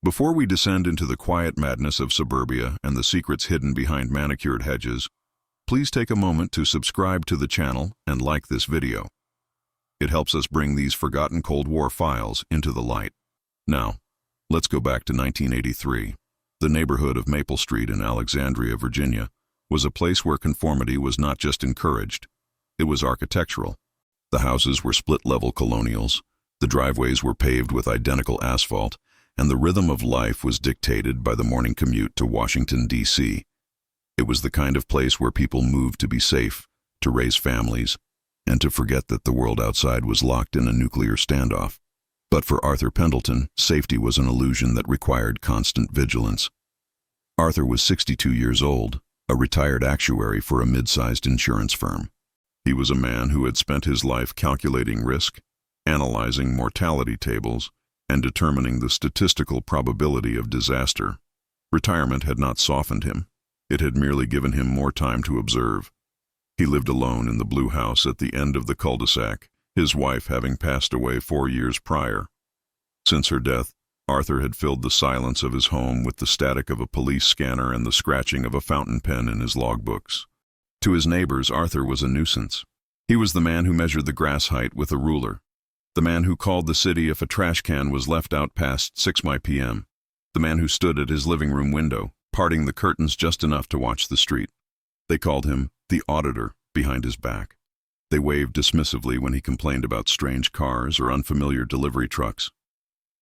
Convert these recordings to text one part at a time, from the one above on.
Before we descend into the quiet madness of suburbia and the secrets hidden behind manicured hedges, please take a moment to subscribe to the channel and like this video. It helps us bring these forgotten Cold War files into the light. Now, let's go back to 1983. The neighborhood of Maple Street in Alexandria, Virginia, was a place where conformity was not just encouraged, it was architectural. The houses were split-level colonials, the driveways were paved with identical asphalt, and the rhythm of life was dictated by the morning commute to Washington, D.C. It was the kind of place where people moved to be safe, to raise families, and to forget that the world outside was locked in a nuclear standoff. But for Arthur Pendleton, safety was an illusion that required constant vigilance. Arthur was 62 years old, a retired actuary for a mid-sized insurance firm. He was a man who had spent his life calculating risk, analyzing mortality tables, and determining the statistical probability of disaster. Retirement had not softened him. It had merely given him more time to observe. He lived alone in the blue house at the end of the cul-de-sac, his wife having passed away 4 years prior. Since her death, Arthur had filled the silence of his home with the static of a police scanner and the scratching of a fountain pen in his logbooks. To his neighbors, Arthur was a nuisance. He was the man who measured the grass height with a ruler, the man who called the city if a trash can was left out past 6 p.m., the man who stood at his living room window, parting the curtains just enough to watch the street. They called him the auditor behind his back. They waved dismissively when he complained about strange cars or unfamiliar delivery trucks.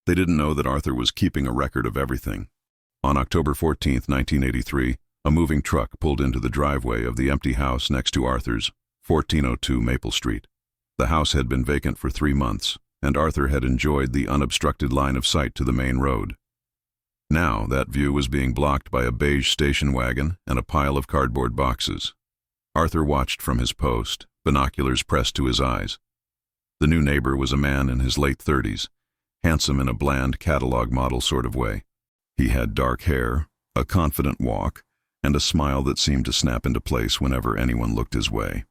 They didn't know that Arthur was keeping a record of everything. On October 14, 1983, a moving truck pulled into the driveway of the empty house next to Arthur's, 1402 Maple Street. The house had been vacant for 3 months, and Arthur had enjoyed the unobstructed line of sight to the main road. Now that view was being blocked by a beige station wagon and a pile of cardboard boxes. Arthur watched from his post, binoculars pressed to his eyes. The new neighbor was a man in his late 30s, handsome in a bland catalog model sort of way. He had dark hair, a confident walk, and a smile that seemed to snap into place whenever anyone looked his way.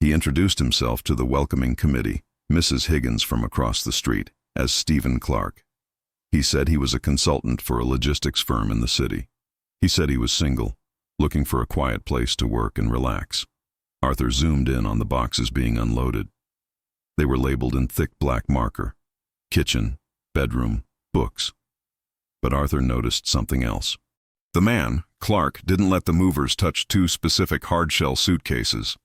He introduced himself to the welcoming committee, Mrs. Higgins from across the street, as Stephen Clark. He said he was a consultant for a logistics firm in the city. He said he was single, looking for a quiet place to work and relax. Arthur zoomed in on the boxes being unloaded. They were labeled in thick black marker: kitchen, bedroom, books. But Arthur noticed something else. The man, Clark, didn't let the movers touch 2 specific hard-shell suitcases.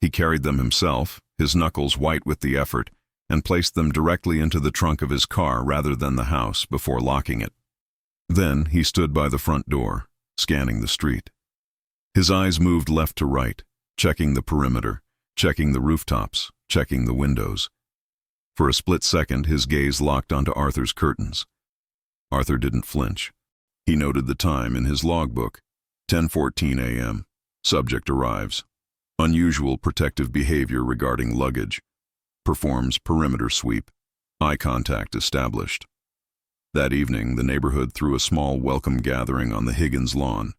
He carried them himself, his knuckles white with the effort, and placed them directly into the trunk of his car rather than the house before locking it. Then he stood by the front door, scanning the street. His eyes moved left to right, checking the perimeter, checking the rooftops, checking the windows. For a split second, his gaze locked onto Arthur's curtains. Arthur didn't flinch. He noted the time in his logbook: 10:14 a.m. Subject arrives. Unusual protective behavior regarding luggage. Performs perimeter sweep. Eye contact established. That evening, the neighborhood threw a small welcome gathering on the Higgins lawn.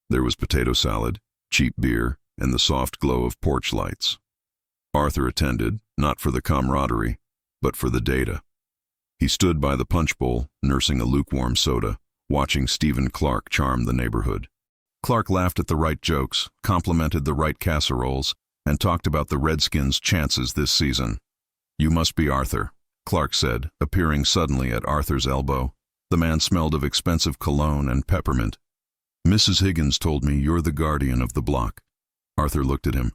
There was potato salad, cheap beer, and the soft glow of porch lights. Arthur attended, not for the camaraderie, but for the data. He stood by the punch bowl, nursing a lukewarm soda, watching Stephen Clark charm the neighborhood. Clark laughed at the right jokes, complimented the right casseroles, and talked about the Redskins' chances this season. "You must be Arthur," Clark said, appearing suddenly at Arthur's elbow. The man smelled of expensive cologne and peppermint. "Mrs. Higgins told me you're the guardian of the block." Arthur looked at him.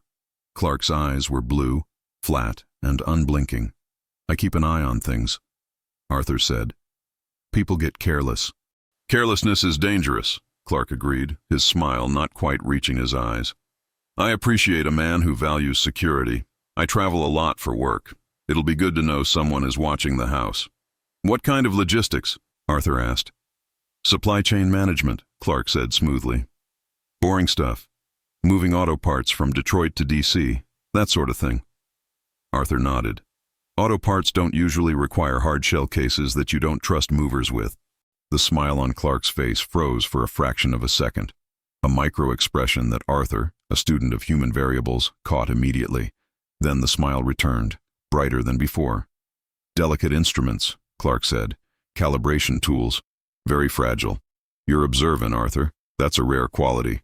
Clark's eyes were blue, flat, and unblinking. "I keep an eye on things," Arthur said. "People get careless." "Carelessness is dangerous," Clark agreed, his smile not quite reaching his eyes. "I appreciate a man who values security. I travel a lot for work. It'll be good to know someone is watching the house." "What kind of logistics?" Arthur asked. "Supply chain management," Clark said smoothly. "Boring stuff. Moving auto parts from Detroit to D.C., that sort of thing." Arthur nodded. "Auto parts don't usually require hard-shell cases that you don't trust movers with." The smile on Clark's face froze for a fraction of a second, a micro-expression that Arthur, a student of human variables, caught immediately. Then the smile returned, brighter than before. "Delicate instruments," Clark said. "Calibration tools. Very fragile. You're observant, Arthur. That's a rare quality.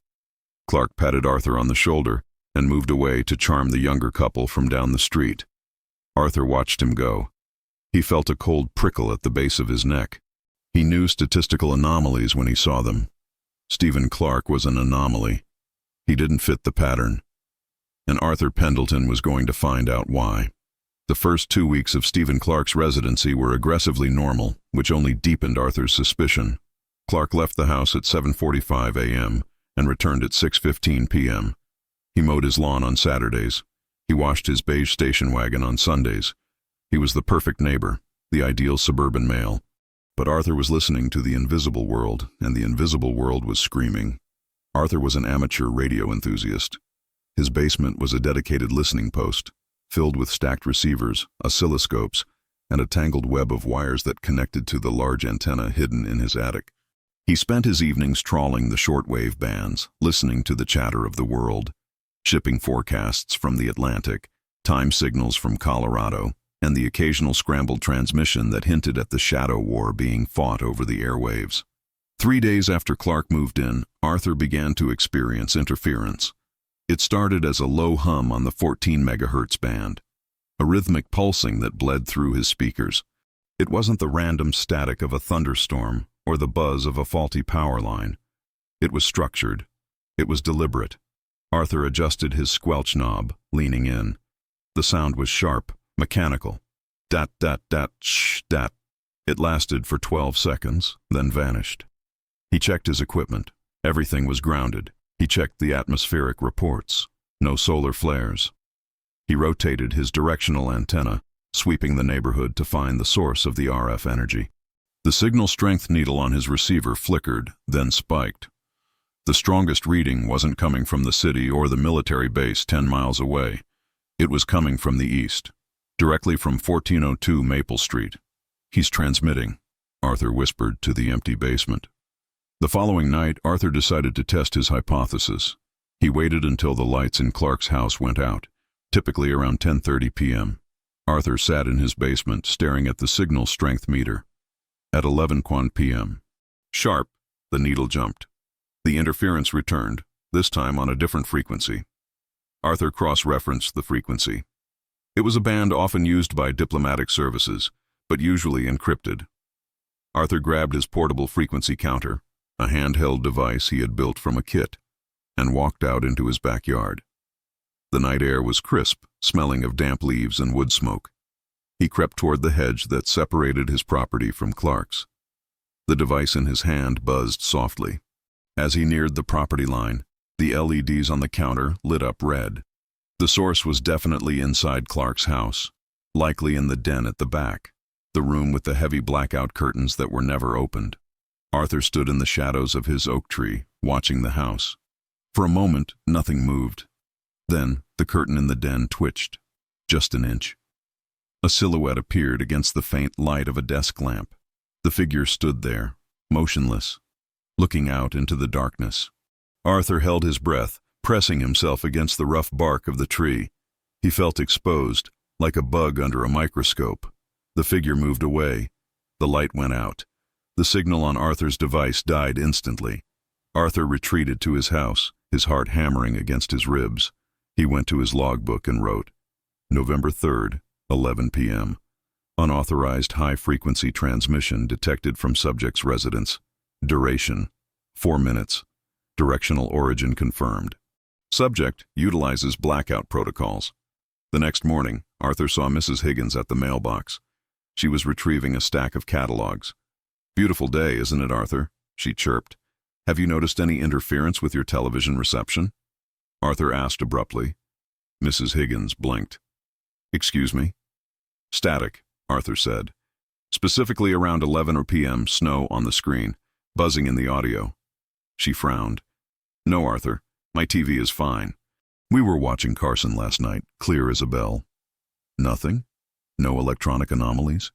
Clark patted Arthur on the shoulder and moved away to charm the younger couple from down the street. Arthur watched him go. He felt a cold prickle at the base of his neck. He knew statistical anomalies when he saw them. Stephen Clark was an anomaly. He didn't fit the pattern. And Arthur Pendleton was going to find out why. The first 2 weeks of Stephen Clark's residency were aggressively normal, which only deepened Arthur's suspicion. Clark left the house at 7:45 a.m. and returned at 6:15 p.m. He mowed his lawn on Saturdays. He washed his beige station wagon on Sundays. He was the perfect neighbor, the ideal suburban male. But Arthur was listening to the invisible world, and the invisible world was screaming. Arthur was an amateur radio enthusiast. His basement was a dedicated listening post, filled with stacked receivers, oscilloscopes, and a tangled web of wires that connected to the large antenna hidden in his attic. He spent his evenings trawling the shortwave bands, listening to the chatter of the world, shipping forecasts from the Atlantic, time signals from Colorado, and the occasional scrambled transmission that hinted at the shadow war being fought over the airwaves. 3 days after Clark moved in, Arthur began to experience interference. It started as a low hum on the 14 megahertz band, a rhythmic pulsing that bled through his speakers. It wasn't the random static of a thunderstorm or the buzz of a faulty power line. It was structured. It was deliberate. Arthur adjusted his squelch knob, leaning in. The sound was sharp, mechanical. Dat, dat, dat, shh, dat. It lasted for 12 seconds, then vanished. He checked his equipment. Everything was grounded. He checked the atmospheric reports. No solar flares. He rotated his directional antenna, sweeping the neighborhood to find the source of the RF energy. The signal strength needle on his receiver flickered, then spiked. The strongest reading wasn't coming from the city or the military base 10 miles away. It was coming from the east, directly from 1402 Maple Street. He's transmitting, Arthur whispered to the empty basement. The following night, Arthur decided to test his hypothesis. He waited until the lights in Clark's house went out, typically around 10:30 p.m. Arthur sat in his basement, staring at the signal strength meter. At 11 p.m. Sharp, the needle jumped. The interference returned, this time on a different frequency. Arthur cross-referenced the frequency. It was a band often used by diplomatic services, but usually encrypted. Arthur grabbed his portable frequency counter, a handheld device he had built from a kit, and walked out into his backyard. The night air was crisp, smelling of damp leaves and wood smoke. He crept toward the hedge that separated his property from Clark's. The device in his hand buzzed softly. As he neared the property line, the LEDs on the counter lit up red. The source was definitely inside Clark's house, likely in the den at the back, the room with the heavy blackout curtains that were never opened. Arthur stood in the shadows of his oak tree, watching the house. For a moment, nothing moved. Then, the curtain in the den twitched, just an inch. A silhouette appeared against the faint light of a desk lamp. The figure stood there, motionless, looking out into the darkness. Arthur held his breath, pressing himself against the rough bark of the tree. He felt exposed, like a bug under a microscope. The figure moved away. The light went out. The signal on Arthur's device died instantly. Arthur retreated to his house, his heart hammering against his ribs. He went to his logbook and wrote, November 3rd, 11 p.m. Unauthorized high-frequency transmission detected from subject's residence. Duration, 4 minutes. Directional origin confirmed. Subject utilizes blackout protocols. The next morning, Arthur saw Mrs. Higgins at the mailbox. She was retrieving a stack of catalogs. Beautiful day, isn't it, Arthur? She chirped. Have you noticed any interference with your television reception? Arthur asked abruptly. Mrs. Higgins blinked. Excuse me? Static, Arthur said. Specifically around 11 p.m., snow on the screen, buzzing in the audio. She frowned. No, Arthur, my TV is fine. We were watching Carson last night, clear as a bell. Nothing? No electronic anomalies?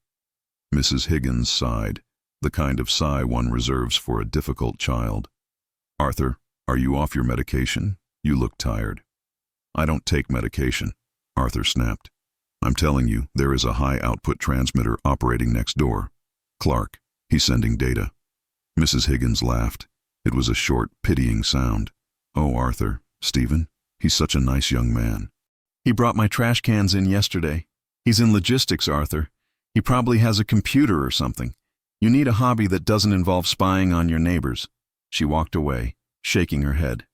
Mrs. Higgins sighed, the kind of sigh one reserves for a difficult child. Arthur, are you off your medication? You look tired. I don't take medication, Arthur snapped. I'm telling you, there is a high-output transmitter operating next door. Clark, he's sending data. Mrs. Higgins laughed. It was a short, pitying sound. "Oh, Arthur. Stephen? He's such a nice young man. He brought my trash cans in yesterday. He's in logistics, Arthur. He probably has a computer or something. You need a hobby that doesn't involve spying on your neighbors." She walked away, shaking her head.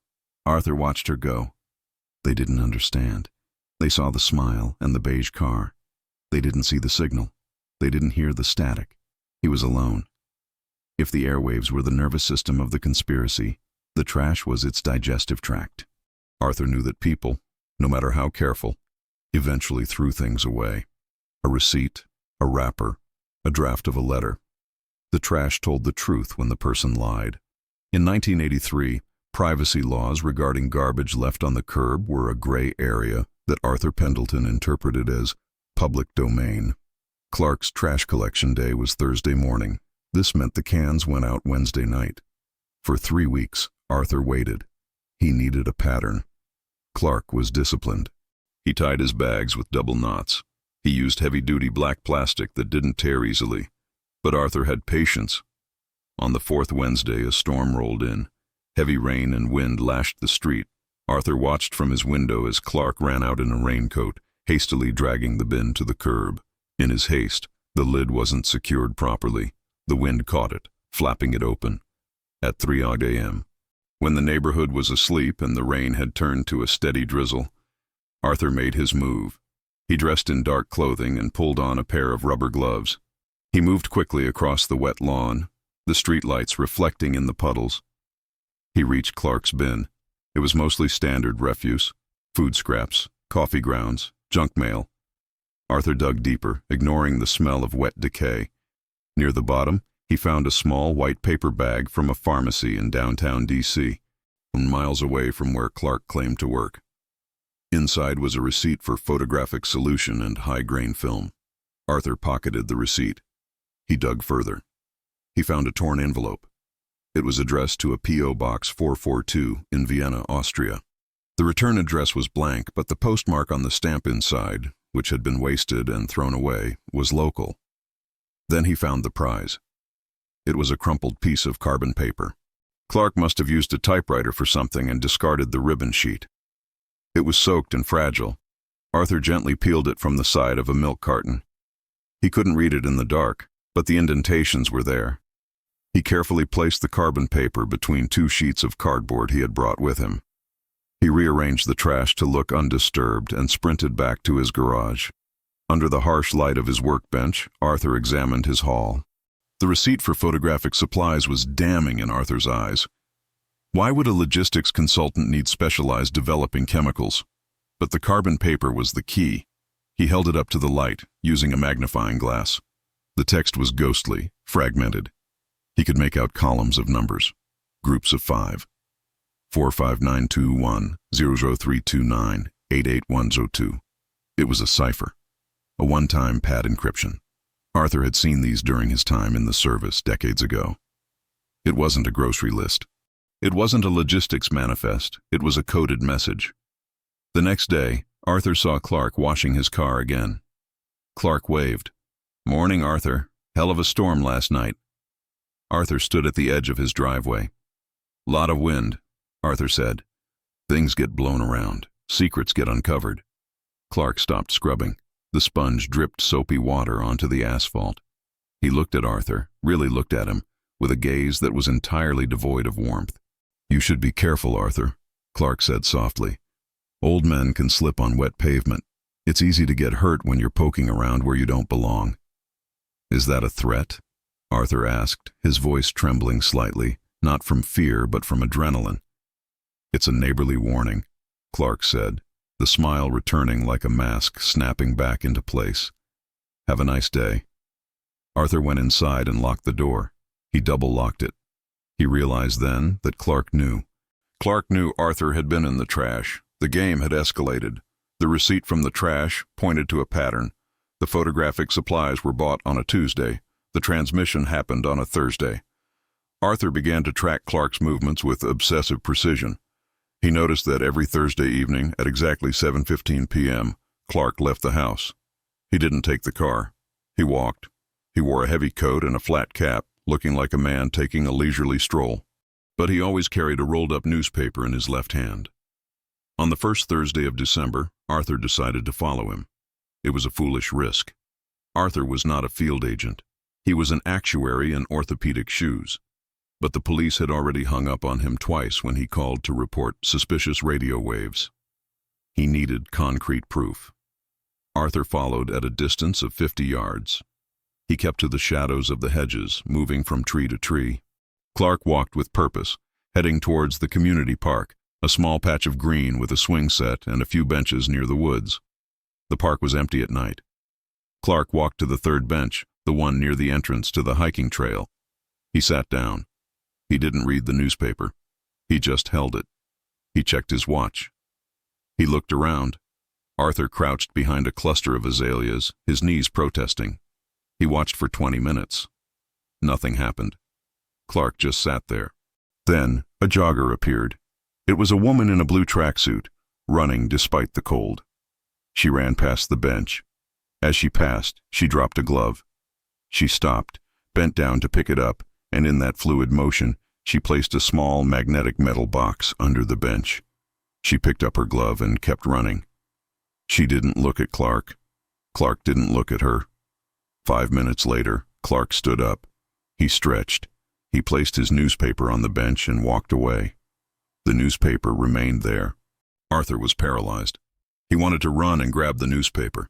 Arthur watched her go. They didn't understand. They saw the smile and the beige car. They didn't see the signal. They didn't hear the static. He was alone. If the airwaves were the nervous system of the conspiracy, the trash was its digestive tract. Arthur knew that people, no matter how careful, eventually threw things away. A receipt, a wrapper, a draft of a letter. The trash told the truth when the person lied. In 1983, privacy laws regarding garbage left on the curb were a gray area that Arthur Pendleton interpreted as public domain. Clark's trash collection day was Thursday morning. This meant the cans went out Wednesday night. For 3 weeks, Arthur waited. He needed a pattern. Clark was disciplined. He tied his bags with double knots. He used heavy-duty black plastic that didn't tear easily. But Arthur had patience. On the 4th Wednesday, a storm rolled in. Heavy rain and wind lashed the street. Arthur watched from his window as Clark ran out in a raincoat, hastily dragging the bin to the curb. In his haste, the lid wasn't secured properly. The wind caught it, flapping it open. At 3 a.m., when the neighborhood was asleep and the rain had turned to a steady drizzle, Arthur made his move. He dressed in dark clothing and pulled on a pair of rubber gloves. He moved quickly across the wet lawn, the streetlights reflecting in the puddles. He reached Clark's bin. It was mostly standard refuse, food scraps, coffee grounds, junk mail. Arthur dug deeper, ignoring the smell of wet decay. Near the bottom, he found a small white paper bag from a pharmacy in downtown D.C., miles away from where Clark claimed to work. Inside was a receipt for photographic solution and high-grain film. Arthur pocketed the receipt. He dug further. He found a torn envelope. It was addressed to a P.O. Box 442 in Vienna, Austria. The return address was blank, but the postmark on the stamp inside, which had been wasted and thrown away, was local. Then he found the prize. It was a crumpled piece of carbon paper. Clark must have used a typewriter for something and discarded the ribbon sheet. It was soaked and fragile. Arthur gently peeled it from the side of a milk carton. He couldn't read it in the dark, but the indentations were there. He carefully placed the carbon paper between 2 sheets of cardboard he had brought with him. He rearranged the trash to look undisturbed and sprinted back to his garage. Under the harsh light of his workbench, Arthur examined his haul. The receipt for photographic supplies was damning in Arthur's eyes. Why would a logistics consultant need specialized developing chemicals? But the carbon paper was the key. He held it up to the light, using a magnifying glass. The text was ghostly, fragmented. He could make out columns of numbers, groups of 5. 45921 00329 88102. It was a cipher, a one-time pad encryption. Arthur had seen these during his time in the service decades ago. It wasn't a grocery list. It wasn't a logistics manifest. It was a coded message. The next day, Arthur saw Clark washing his car again. Clark waved. "Morning, Arthur. Hell of a storm last night." Arthur stood at the edge of his driveway. "Lot of wind," Arthur said. "Things get blown around. Secrets get uncovered." Clark stopped scrubbing. The sponge dripped soapy water onto the asphalt. He looked at Arthur, really looked at him, with a gaze that was entirely devoid of warmth. "You should be careful, Arthur," Clark said softly. "Old men can slip on wet pavement. It's easy to get hurt when you're poking around where you don't belong." "Is that a threat?" Arthur asked, his voice trembling slightly, not from fear but from adrenaline. "It's a neighborly warning," Clark said, the smile returning like a mask snapping back into place. "Have a nice day." Arthur went inside and locked the door. He double-locked it. He realized then that Clark knew. Clark knew Arthur had been in the trash. The game had escalated. The receipt from the trash pointed to a pattern. The photographic supplies were bought on a Tuesday. The transmission happened on a Thursday. Arthur began to track Clark's movements with obsessive precision. He noticed that every Thursday evening at exactly 7:15 p.m., Clark left the house. He didn't take the car. He walked. He wore a heavy coat and a flat cap, looking like a man taking a leisurely stroll. But he always carried a rolled-up newspaper in his left hand. On the first Thursday of December, Arthur decided to follow him. It was a foolish risk. Arthur was not a field agent. He was an actuary in orthopedic shoes. But the police had already hung up on him twice when he called to report suspicious radio waves. He needed concrete proof. Arthur followed at a distance of 50 yards. He kept to the shadows of the hedges, moving from tree to tree. Clark walked with purpose, heading towards the community park, a small patch of green with a swing set and a few benches near the woods. The park was empty at night. Clark walked to the third bench, the one near the entrance to the hiking trail. He sat down. He didn't read the newspaper. He just held it. He checked his watch. He looked around. Arthur crouched behind a cluster of azaleas, his knees protesting. He watched for 20 minutes. Nothing happened. Clark just sat there. Then, a jogger appeared. It was a woman in a blue tracksuit, running despite the cold. She ran past the bench. As she passed, she dropped a glove. She stopped, bent down to pick it up, and in that fluid motion, she placed a small magnetic metal box under the bench. She picked up her glove and kept running. She didn't look at Clark. Clark didn't look at her. 5 minutes later, Clark stood up. He stretched. He placed his newspaper on the bench and walked away. The newspaper remained there. Arthur was paralyzed. He wanted to run and grab the newspaper.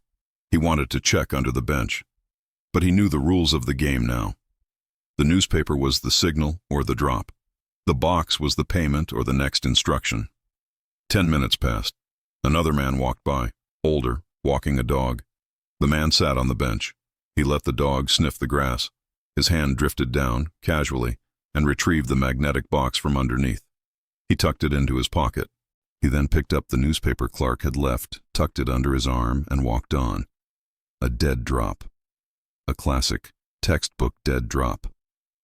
He wanted to check under the bench. But he knew the rules of the game now. The newspaper was the signal or the drop. The box was the payment or the next instruction. 10 minutes passed. Another man walked by, older, walking a dog. The man sat on the bench. He let the dog sniff the grass. His hand drifted down, casually, and retrieved the magnetic box from underneath. He tucked it into his pocket. He then picked up the newspaper Clark had left, tucked it under his arm, and walked on. A dead drop. A classic, textbook dead drop.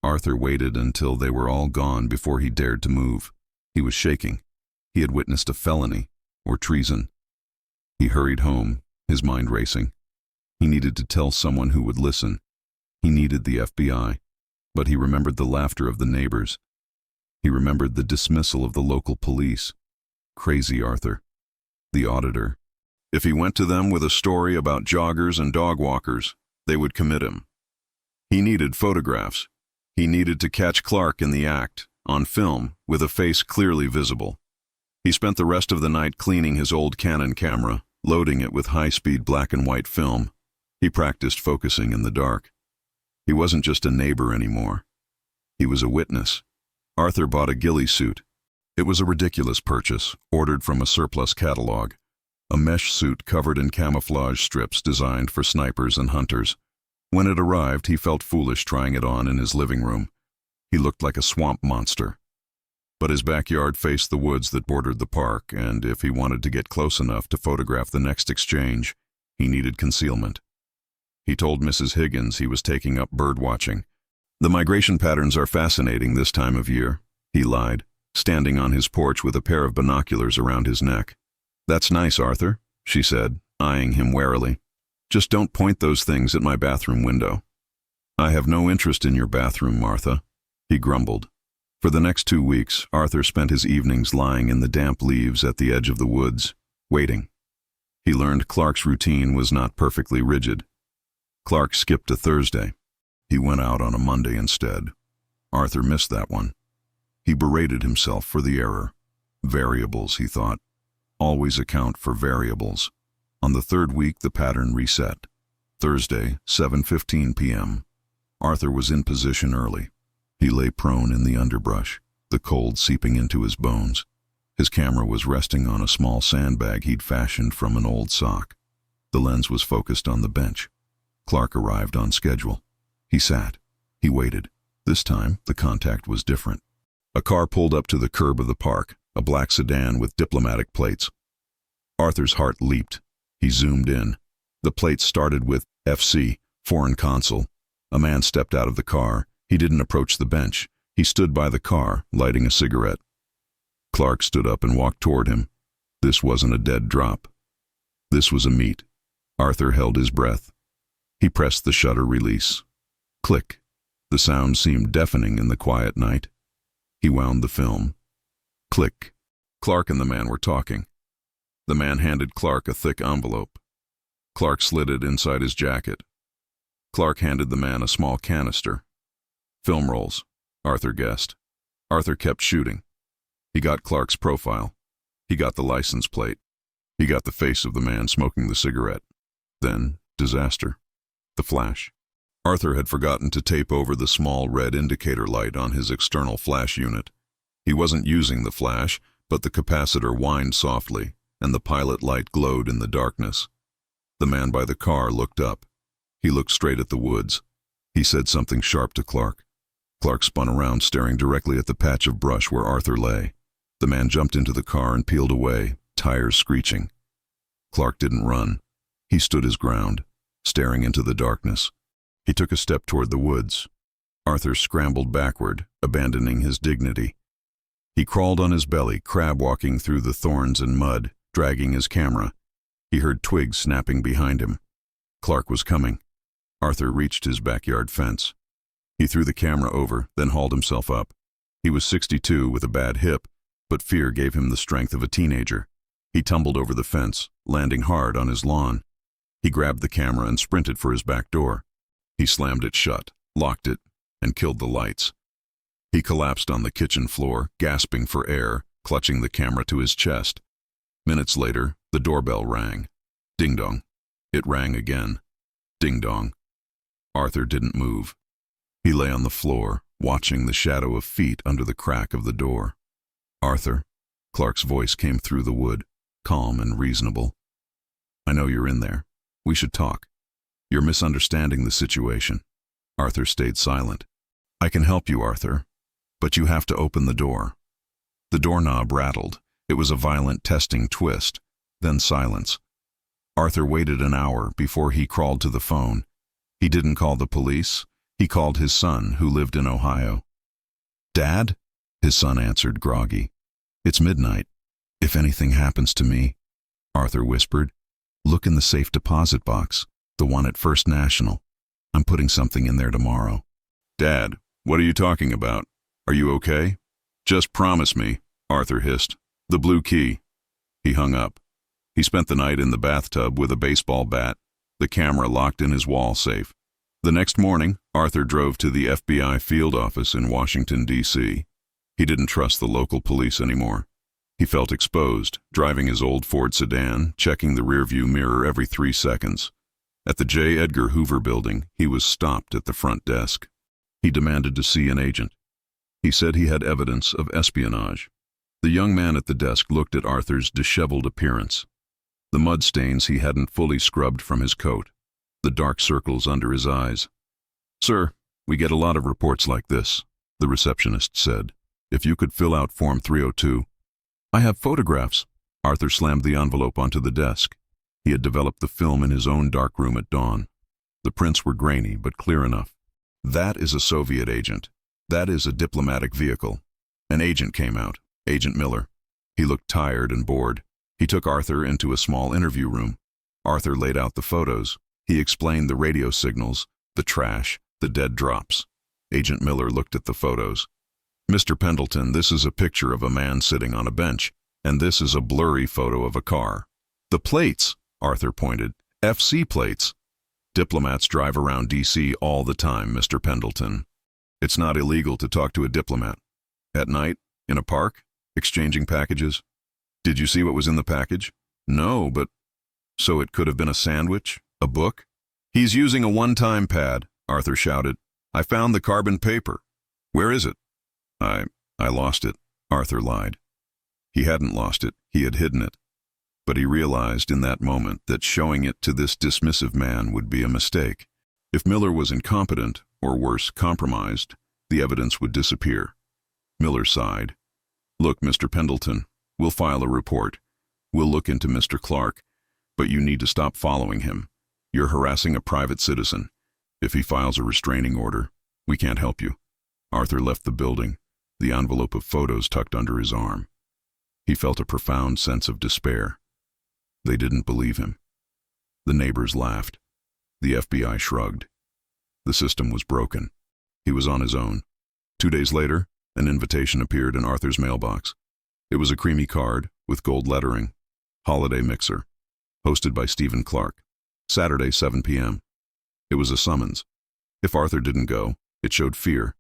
Arthur waited until they were all gone before he dared to move. He was shaking. He had witnessed a felony, or treason. He hurried home, his mind racing. He needed to tell someone who would listen. He needed the FBI, but he remembered the laughter of the neighbors. He remembered the dismissal of the local police. Crazy Arthur. The auditor. If he went to them with a story about joggers and dog walkers, they would commit him. He needed photographs. He needed to catch Clark in the act, on film, with a face clearly visible. He spent the rest of the night cleaning his old Canon camera, loading it with high-speed black and white film. He practiced focusing in the dark. He wasn't just a neighbor anymore. He was a witness. Arthur bought a ghillie suit. It was a ridiculous purchase, ordered from a surplus catalog. A mesh suit covered in camouflage strips designed for snipers and hunters. When it arrived, he felt foolish trying it on in his living room. He looked like a swamp monster. But his backyard faced the woods that bordered the park, and if he wanted to get close enough to photograph the next exchange, he needed concealment. He told Mrs. Higgins he was taking up bird watching. The migration patterns are fascinating this time of year, he lied, standing on his porch with a pair of binoculars around his neck. That's nice, Arthur, she said, eyeing him warily. Just don't point those things at my bathroom window. I have no interest in your bathroom, Martha, he grumbled. For the next 2 weeks, Arthur spent his evenings lying in the damp leaves at the edge of the woods, waiting. He learned Clark's routine was not perfectly rigid. Clark skipped a Thursday. He went out on a Monday instead. Arthur missed that one. He berated himself for the error. Variables, he thought. Always account for variables. On the third week, the pattern reset. Thursday, 7:15 p.m. Arthur was in position early. He lay prone in the underbrush, the cold seeping into his bones. His camera was resting on a small sandbag he'd fashioned from an old sock. The lens was focused on the bench. Clark arrived on schedule. He sat. He waited. This time, the contact was different. A car pulled up to the curb of the park, a black sedan with diplomatic plates. Arthur's heart leaped. He zoomed in. The plates started with FC, Foreign Consul. A man stepped out of the car. He didn't approach the bench. He stood by the car, lighting a cigarette. Clark stood up and walked toward him. This wasn't a dead drop. This was a meet. Arthur held his breath. He pressed the shutter release. Click. The sound seemed deafening in the quiet night. He wound the film. Click. Clark and the man were talking. The man handed Clark a thick envelope. Clark slid it inside his jacket. Clark handed the man a small canister. Film rolls, Arthur guessed. Arthur kept shooting. He got Clark's profile. He got the license plate. He got the face of the man smoking the cigarette. Then, disaster. The flash. Arthur had forgotten to tape over the small red indicator light on his external flash unit. He wasn't using the flash, but the capacitor whined softly, and the pilot light glowed in the darkness. The man by the car looked up. He looked straight at the woods. He said something sharp to Clark. Clark spun around, staring directly at the patch of brush where Arthur lay. The man jumped into the car and peeled away, tires screeching. Clark didn't run. He stood his ground, staring into the darkness. He took a step toward the woods. Arthur scrambled backward, abandoning his dignity. He crawled on his belly, crab-walking through the thorns and mud, dragging his camera. He heard twigs snapping behind him. Clark was coming. Arthur reached his backyard fence. He threw the camera over, then hauled himself up. He was 62 with a bad hip, but fear gave him the strength of a teenager. He tumbled over the fence, landing hard on his lawn. He grabbed the camera and sprinted for his back door. He slammed it shut, locked it, and killed the lights. He collapsed on the kitchen floor, gasping for air, clutching the camera to his chest. Minutes later, the doorbell rang. Ding-dong. It rang again. Ding-dong. Arthur didn't move. He lay on the floor, watching the shadow of feet under the crack of the door. Arthur, Clark's voice came through the wood, calm and reasonable. I know you're in there. We should talk. You're misunderstanding the situation. Arthur stayed silent. I can help you, Arthur, but you have to open the door. The doorknob rattled. It was a violent testing twist, then silence. Arthur waited an hour before he crawled to the phone. He didn't call the police. He called his son, who lived in Ohio. Dad? His son answered, groggy. It's midnight. If anything happens to me, Arthur whispered, look in the safe deposit box, the one at First National. I'm putting something in there tomorrow. Dad, what are you talking about? Are you okay? Just promise me, Arthur hissed. The blue key. He hung up. He spent the night in the bathtub with a baseball bat, the camera locked in his wall safe. The next morning, Arthur drove to the FBI field office in Washington, D.C. He didn't trust the local police anymore. He felt exposed, driving his old Ford sedan, checking the rearview mirror every 3 seconds. At the J. Edgar Hoover building, he was stopped at the front desk. He demanded to see an agent. He said he had evidence of espionage. The young man at the desk looked at Arthur's disheveled appearance. The mud stains he hadn't fully scrubbed from his coat, the dark circles under his eyes. Sir, we get a lot of reports like this, the receptionist said. If you could fill out Form 302. I have photographs. Arthur slammed the envelope onto the desk. He had developed the film in his own dark room at dawn. The prints were grainy, but clear enough. That is a Soviet agent. That is a diplomatic vehicle. An agent came out, Agent Miller. He looked tired and bored. He took Arthur into a small interview room. Arthur laid out the photos. He explained the radio signals, the trash, the dead drops. Agent Miller looked at the photos. Mr. Pendleton, this is a picture of a man sitting on a bench, and this is a blurry photo of a car. The plates, Arthur pointed, FC plates. Diplomats drive around D.C. all the time, Mr. Pendleton. It's not illegal to talk to a diplomat. At night, in a park, exchanging packages. Did you see what was in the package? No, but... So it could have been a sandwich? A book? He's using a one-time pad, Arthur shouted. I found the carbon paper. Where is it? I lost it, Arthur lied. He hadn't lost it, he had hidden it. But he realized in that moment that showing it to this dismissive man would be a mistake. If Miller was incompetent, or worse, compromised, the evidence would disappear. Miller sighed. Look, Mr. Pendleton, we'll file a report. We'll look into Mr. Clark, but you need to stop following him. You're harassing a private citizen. If he files a restraining order, we can't help you. Arthur left the building, the envelope of photos tucked under his arm. He felt a profound sense of despair. They didn't believe him. The neighbors laughed. The FBI shrugged. The system was broken. He was on his own. 2 days later, an invitation appeared in Arthur's mailbox. It was a creamy card with gold lettering. Holiday Mixer. Hosted by Stephen Clark. Saturday, 7 p.m. It was a summons. If Arthur didn't go, it showed fear.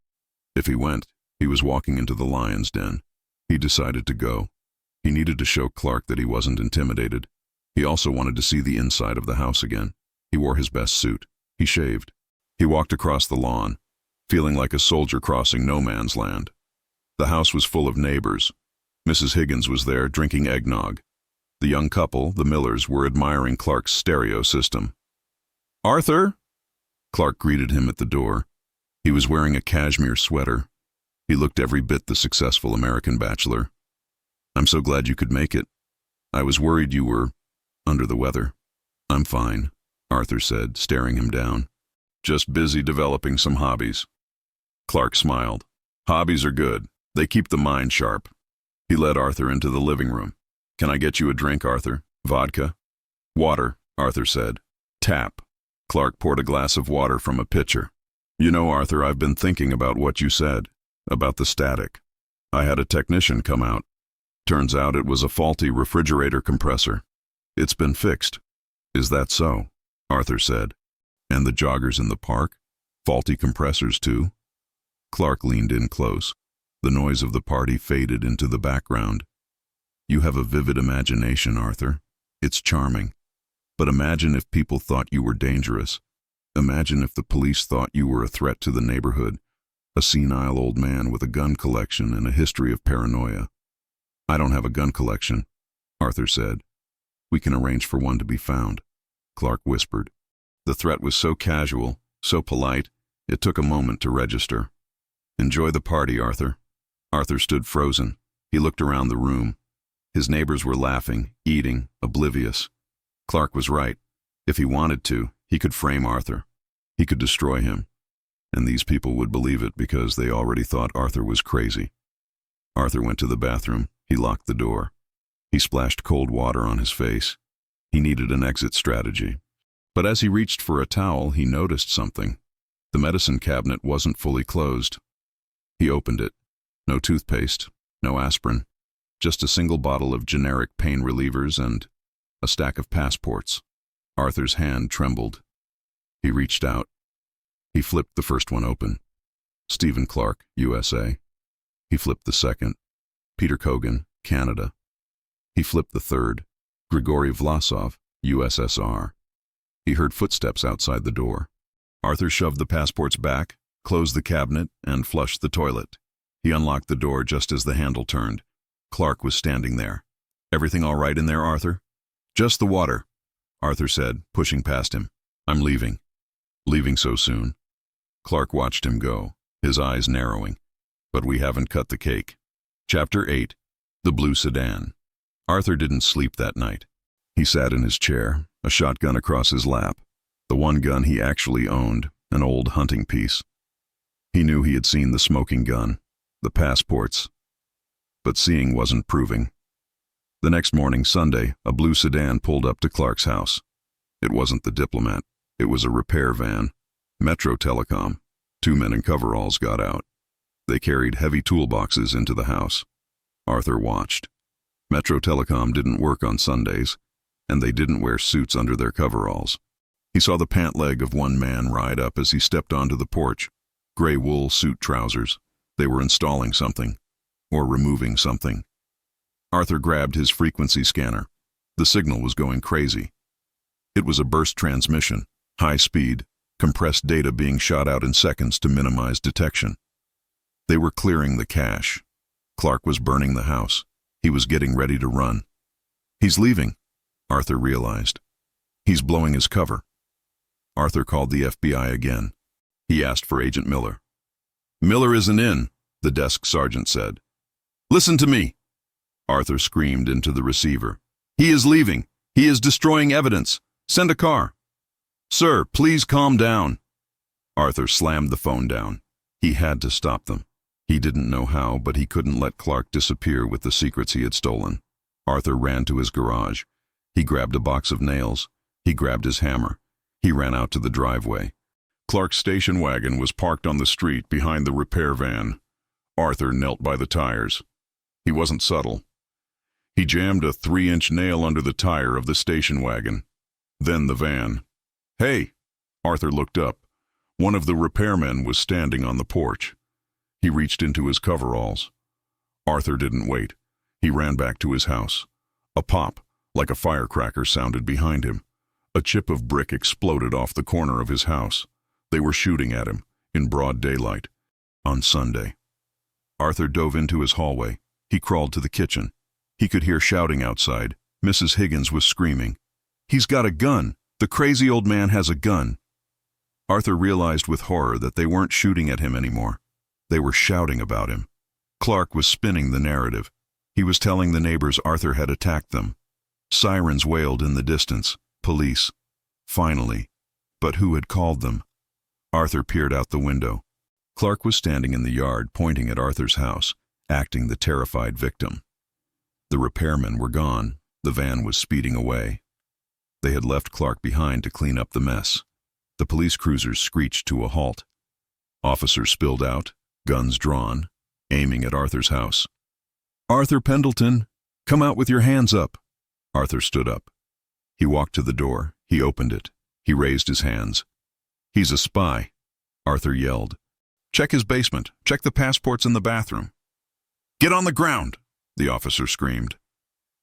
If he went, he was walking into the lion's den. He decided to go. He needed to show Clark that he wasn't intimidated. He also wanted to see the inside of the house again. He wore his best suit. He shaved. He walked across the lawn, feeling like a soldier crossing no man's land. The house was full of neighbors. Mrs. Higgins was there drinking eggnog. The young couple, the Millers, were admiring Clark's stereo system. "Arthur!" Clark greeted him at the door. He was wearing a cashmere sweater. He looked every bit the successful American bachelor. "I'm so glad you could make it. I was worried you were under the weather." "I'm fine," Arthur said, staring him down. "Just busy developing some hobbies." Clark smiled. "Hobbies are good. They keep the mind sharp." He led Arthur into the living room. "Can I get you a drink, Arthur? Vodka?" "Water," Arthur said. "Tap." Clark poured a glass of water from a pitcher. "You know, Arthur, I've been thinking about what you said, about the static. I had a technician come out. Turns out it was a faulty refrigerator compressor. It's been fixed." "Is that so?" Arthur said. "And the joggers in the park? Faulty compressors too?" Clark leaned in close. The noise of the party faded into the background. "You have a vivid imagination, Arthur. It's charming. But imagine if people thought you were dangerous. Imagine if the police thought you were a threat to the neighborhood, a senile old man with a gun collection and a history of paranoia." "I don't have a gun collection," Arthur said. "We can arrange for one to be found," Clark whispered. The threat was so casual, so polite, it took a moment to register. "Enjoy the party, Arthur." Arthur stood frozen. He looked around the room. His neighbors were laughing, eating, oblivious. Clark was right. If he wanted to, he could frame Arthur. He could destroy him. And these people would believe it because they already thought Arthur was crazy. Arthur went to the bathroom. He locked the door. He splashed cold water on his face. He needed an exit strategy. But as he reached for a towel, he noticed something. The medicine cabinet wasn't fully closed. He opened it. No toothpaste, no aspirin, just a single bottle of generic pain relievers and a stack of passports. Arthur's hand trembled. He reached out. He flipped the first one open. Stephen Clark, USA. He flipped the second. Peter Kogan, Canada. He flipped the third. Grigory Vlasov, USSR. He heard footsteps outside the door. Arthur shoved the passports back, closed the cabinet, and flushed the toilet. He unlocked the door just as the handle turned. Clark was standing there. "Everything all right in there, Arthur?" "Just the water," Arthur said, pushing past him. "I'm leaving." "Leaving so soon?" Clark watched him go, his eyes narrowing. "But we haven't cut the cake." Chapter 8. The Blue Sedan. Arthur didn't sleep that night. He sat in his chair, a shotgun across his lap, the one gun he actually owned, an old hunting piece. He knew he had seen the smoking gun, the passports, but seeing wasn't proving. The next morning, Sunday, a blue sedan pulled up to Clark's house. It wasn't the Diplomat. It was a repair van. Metro Telecom. 2 men in coveralls got out. They carried heavy toolboxes into the house. Arthur watched. Metro Telecom didn't work on Sundays, and they didn't wear suits under their coveralls. He saw the pant leg of one man ride up as he stepped onto the porch. Gray wool suit trousers. They were installing something, or removing something. Arthur grabbed his frequency scanner. The signal was going crazy. It was a burst transmission, high speed, compressed data being shot out in seconds to minimize detection. They were clearing the cache. Clark was burning the house. He was getting ready to run. "He's leaving," Arthur realized. "He's blowing his cover." Arthur called the FBI again. He asked for Agent Miller. "Miller isn't in," the desk sergeant said. "Listen to me," Arthur screamed into the receiver. "He is leaving. He is destroying evidence. Send a car." "Sir, please calm down." Arthur slammed the phone down. He had to stop them. He didn't know how, but he couldn't let Clark disappear with the secrets he had stolen. Arthur ran to his garage. He grabbed a box of nails. He grabbed his hammer. He ran out to the driveway. Clark's station wagon was parked on the street behind the repair van. Arthur knelt by the tires. He wasn't subtle. He jammed a 3-inch nail under the tire of the station wagon. Then the van. "Hey!" Arthur looked up. One of the repairmen was standing on the porch. He reached into his coveralls. Arthur didn't wait. He ran back to his house. A pop, like a firecracker, sounded behind him. A chip of brick exploded off the corner of his house. They were shooting at him, in broad daylight, on Sunday. Arthur dove into his hallway. He crawled to the kitchen. He could hear shouting outside. Mrs. Higgins was screaming, "He's got a gun! The crazy old man has a gun!" Arthur realized with horror that they weren't shooting at him anymore. They were shouting about him. Clark was spinning the narrative. He was telling the neighbors Arthur had attacked them. Sirens wailed in the distance. Police. Finally. But who had called them? Arthur peered out the window. Clark was standing in the yard, pointing at Arthur's house, acting the terrified victim. The repairmen were gone. The van was speeding away. They had left Clark behind to clean up the mess. The police cruisers screeched to a halt. Officers spilled out, guns drawn, aiming at Arthur's house. "Arthur Pendleton, come out with your hands up." Arthur stood up. He walked to the door. He opened it. He raised his hands. "He's a spy," Arthur yelled. "Check his basement. Check the passports in the bathroom." "Get on the ground," the officer screamed.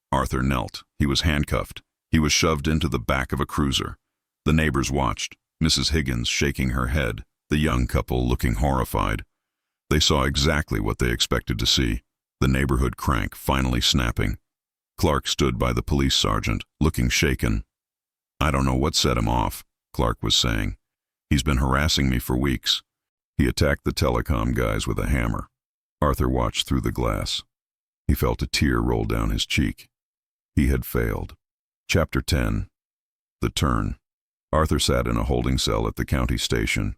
Arthur knelt. He was handcuffed. He was shoved into the back of a cruiser. The neighbors watched, Mrs. Higgins shaking her head, the young couple looking horrified. They saw exactly what they expected to see, the neighborhood crank finally snapping. Clark stood by the police sergeant, looking shaken. "I don't know what set him off," Clark was saying. "He's been harassing me for weeks. He attacked the telecom guys with a hammer." Arthur watched through the glass. He felt a tear roll down his cheek. He had failed. Chapter 10. The Turn. Arthur sat in a holding cell at the county station.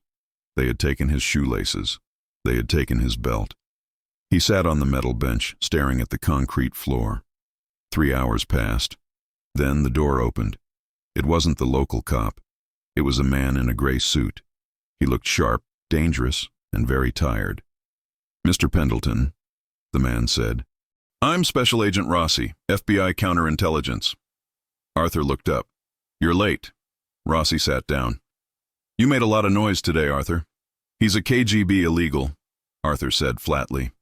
They had taken his shoelaces. They had taken his belt. He sat on the metal bench, staring at the concrete floor. 3 hours passed. Then the door opened. It wasn't the local cop. It was a man in a gray suit. He looked sharp, dangerous, and very tired. "Mr. Pendleton," the man said. "I'm Special Agent Rossi, FBI Counterintelligence." Arthur looked up. "You're late." Rossi sat down. "You made a lot of noise today, Arthur." "He's a KGB illegal," Arthur said flatly.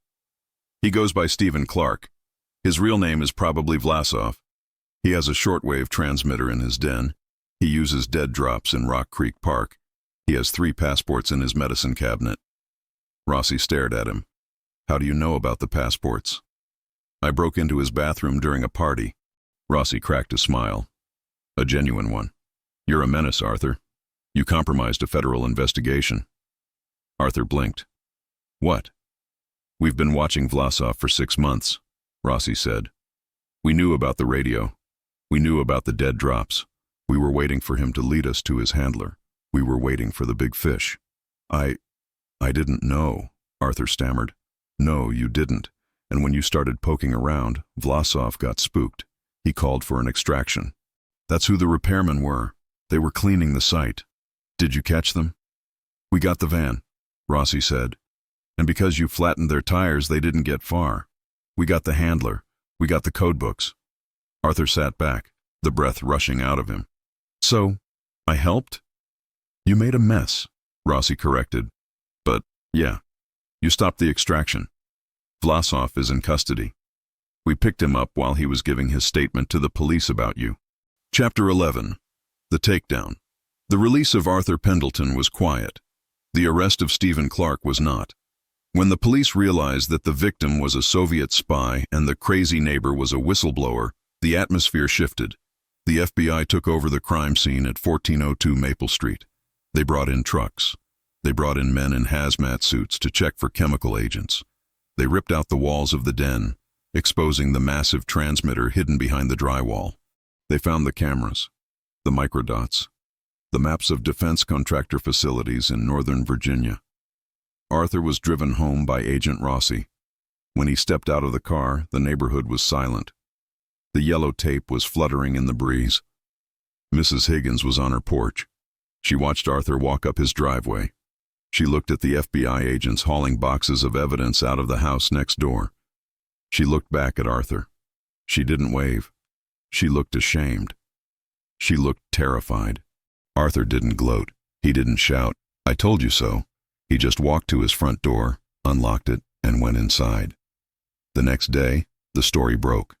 "He goes by Stephen Clark. His real name is probably Vlasov. He has a shortwave transmitter in his den. He uses dead drops in Rock Creek Park. He has 3 passports in his medicine cabinet." Rossi stared at him. "How do you know about the passports?" "I broke into his bathroom during a party." Rossi cracked a smile. "A genuine one. You're a menace, Arthur. You compromised a federal investigation." Arthur blinked. "What?" "We've been watching Vlasov for 6 months," Rossi said. "We knew about the radio. We knew about the dead drops. We were waiting for him to lead us to his handler. We were waiting for the big fish." I didn't know," Arthur stammered. "No, you didn't. And when you started poking around, Vlasov got spooked. He called for an extraction. That's who the repairmen were. They were cleaning the site. Did you catch them?" "We got the van," Rossi said. "And because you flattened their tires, they didn't get far. We got the handler. We got the code books." Arthur sat back, the breath rushing out of him. "So, I helped?" "You made a mess," Rossi corrected. "But, yeah, you stopped the extraction. Vlasov is in custody. We picked him up while he was giving his statement to the police about you." Chapter 11. The Takedown. The release of Arthur Pendleton was quiet. The arrest of Stephen Clark was not. When the police realized that the victim was a Soviet spy and the crazy neighbor was a whistleblower, the atmosphere shifted. The FBI took over the crime scene at 1402 Maple Street. They brought in trucks. They brought in men in hazmat suits to check for chemical agents. They ripped out the walls of the den, exposing the massive transmitter hidden behind the drywall. They found the cameras, the microdots, the maps of defense contractor facilities in Northern Virginia. Arthur was driven home by Agent Rossi. When he stepped out of the car, the neighborhood was silent. The yellow tape was fluttering in the breeze. Mrs. Higgins was on her porch. She watched Arthur walk up his driveway. She looked at the FBI agents hauling boxes of evidence out of the house next door. She looked back at Arthur. She didn't wave. She looked ashamed. She looked terrified. Arthur didn't gloat. He didn't shout, "I told you so." He just walked to his front door, unlocked it, and went inside. The next day, the story broke.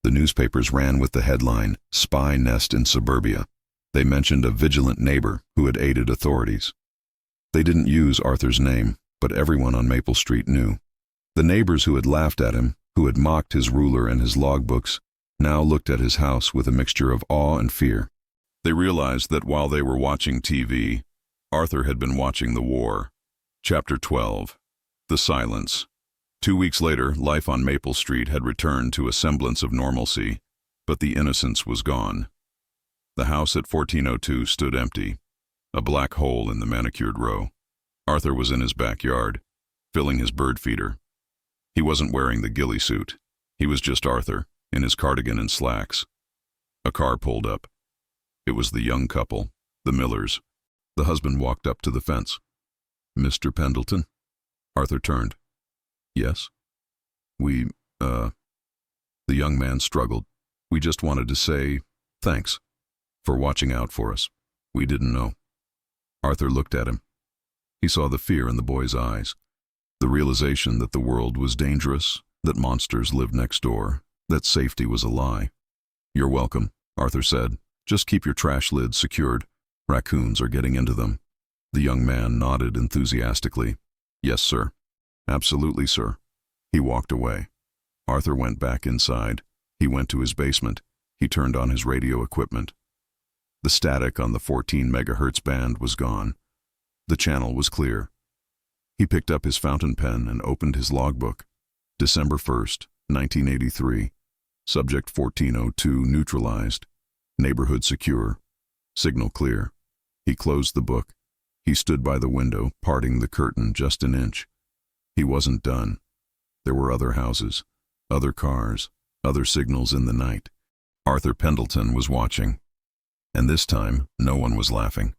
The newspapers ran with the headline, "Spy Nest in Suburbia." They mentioned a vigilant neighbor who had aided authorities. They didn't use Arthur's name, but everyone on Maple Street knew. The neighbors who had laughed at him, who had mocked his ruler and his logbooks, now looked at his house with a mixture of awe and fear. They realized that while they were watching TV, Arthur had been watching the war. Chapter 12. The Silence. 2 weeks later, life on Maple Street had returned to a semblance of normalcy, but the innocence was gone. The house at 1402 stood empty, a black hole in the manicured row. Arthur was in his backyard, filling his bird feeder. He wasn't wearing the ghillie suit. He was just Arthur, in his cardigan and slacks. A car pulled up. It was the young couple, the Millers. The husband walked up to the fence. "Mr. Pendleton?" Arthur turned. "Yes?" The young man struggled. "We just wanted to say thanks for watching out for us. We didn't know." Arthur looked at him. He saw the fear in the boy's eyes, the realization that the world was dangerous, that monsters lived next door, that safety was a lie. "You're welcome," Arthur said. "Just keep your trash lids secured. Raccoons are getting into them." The young man nodded enthusiastically. "Yes, sir." "Absolutely, sir." He walked away. Arthur went back inside. He went to his basement. He turned on his radio equipment. The static on the 14 megahertz band was gone. The channel was clear. He picked up his fountain pen and opened his logbook. December 1st, 1983. Subject 1402 neutralized. Neighborhood secure. Signal clear. He closed the book. He stood by the window, parting the curtain just an inch. He wasn't done. There were other houses, other cars, other signals in the night. Arthur Pendleton was watching. And this time, no one was laughing.